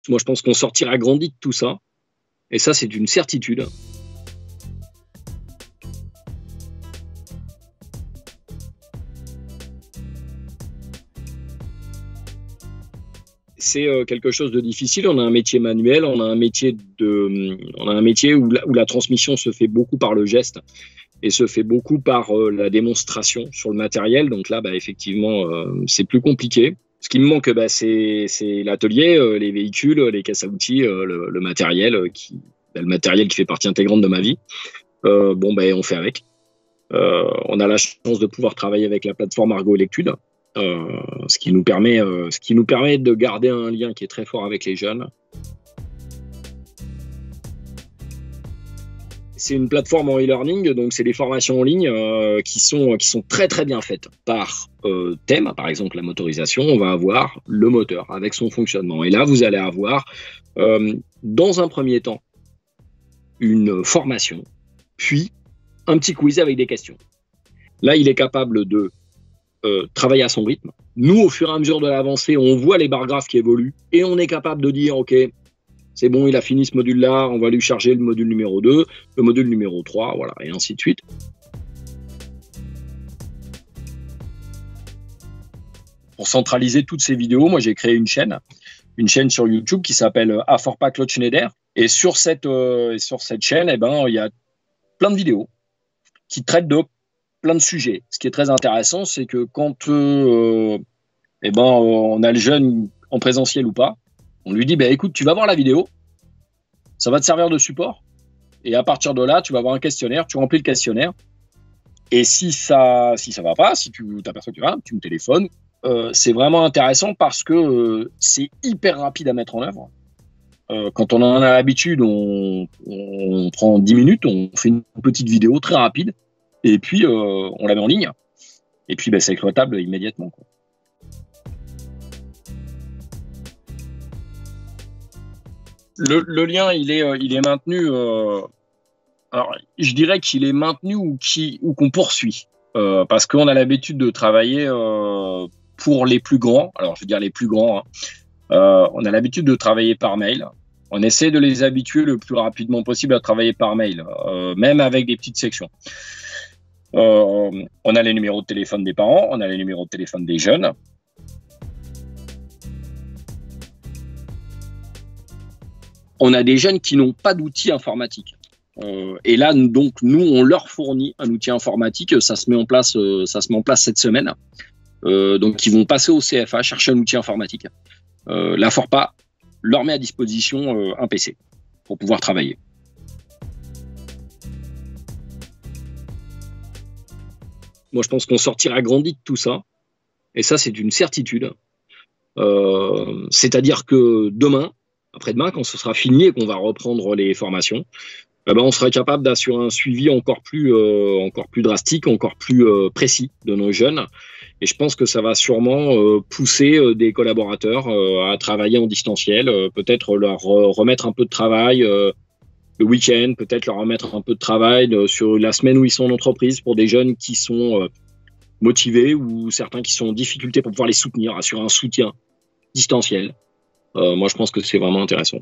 Moi, je pense qu'on sortira grandi de tout ça. Et ça, c'est une certitude. C'est quelque chose de difficile. On a un métier manuel, on a un métier où la transmission se fait beaucoup par le geste et se fait beaucoup par la démonstration sur le matériel. Donc là, effectivement, c'est plus compliqué. Ce qui me manque, c'est l'atelier, les véhicules, les caisses à outils, le matériel qui fait partie intégrante de ma vie. On fait avec. On a la chance de pouvoir travailler avec la plateforme Argo Electude, ce qui nous permet de garder un lien qui est très fort avec les jeunes. C'est une plateforme en e-learning, donc c'est des formations en ligne qui sont très très bien faites par thème. Par exemple, la motorisation, on va avoir le moteur avec son fonctionnement. Et là, vous allez avoir, dans un premier temps, une formation, puis un petit quiz avec des questions. Là, il est capable de travailler à son rythme. Nous, au fur et à mesure de l'avancée, on voit les barres graphes qui évoluent et on est capable de dire, OK, c'est bon, il a fini ce module-là, on va lui charger le module numéro 2, le module numéro 3, voilà, et ainsi de suite. Pour centraliser toutes ces vidéos, moi, j'ai créé une chaîne sur YouTube qui s'appelle A4PA Claude Schneider. Et sur cette chaîne, il y a plein de vidéos qui traitent de plein de sujets. Ce qui est très intéressant, c'est que quand on a le jeune en présentiel ou pas, on lui dit, écoute, tu vas voir la vidéo, ça va te servir de support, et à partir de là, tu vas avoir un questionnaire, tu remplis le questionnaire, et si ça va pas, si tu t'aperçois que tu me téléphones, c'est vraiment intéressant parce que c'est hyper rapide à mettre en œuvre. Quand on en a l'habitude, on prend 10 minutes, on fait une petite vidéo très rapide, et puis on la met en ligne, et puis c'est exploitable immédiatement, quoi. Le lien, il est maintenu. Alors, je dirais qu'il est maintenu ou qu'on poursuit, parce qu'on a l'habitude de travailler pour les plus grands. Alors, je veux dire les plus grands. On a l'habitude de travailler par mail. On essaie de les habituer le plus rapidement possible à travailler par mail, même avec des petites sections. On a les numéros de téléphone des parents, on a les numéros de téléphone des jeunes. On a des jeunes qui n'ont pas d'outils informatiques. Et là, donc, nous, on leur fournit un outil informatique. Ça se met en place cette semaine. Donc, ils vont passer au CFA, chercher un outil informatique. La FORPA leur met à disposition un PC pour pouvoir travailler. Moi, je pense qu'on sortira grandi de tout ça. Et ça, c'est une certitude. C'est-à-dire que demain, après-demain, quand ce sera fini et qu'on va reprendre les formations, on sera capable d'assurer un suivi encore plus drastique, encore plus précis de nos jeunes. Et je pense que ça va sûrement pousser des collaborateurs à travailler en distanciel, peut-être leur remettre un peu de travail le week-end, peut-être leur remettre un peu de travail sur la semaine où ils sont en entreprise pour des jeunes qui sont motivés ou certains qui sont en difficulté pour pouvoir les soutenir, assurer un soutien distanciel. Moi, je pense que c'est vraiment intéressant.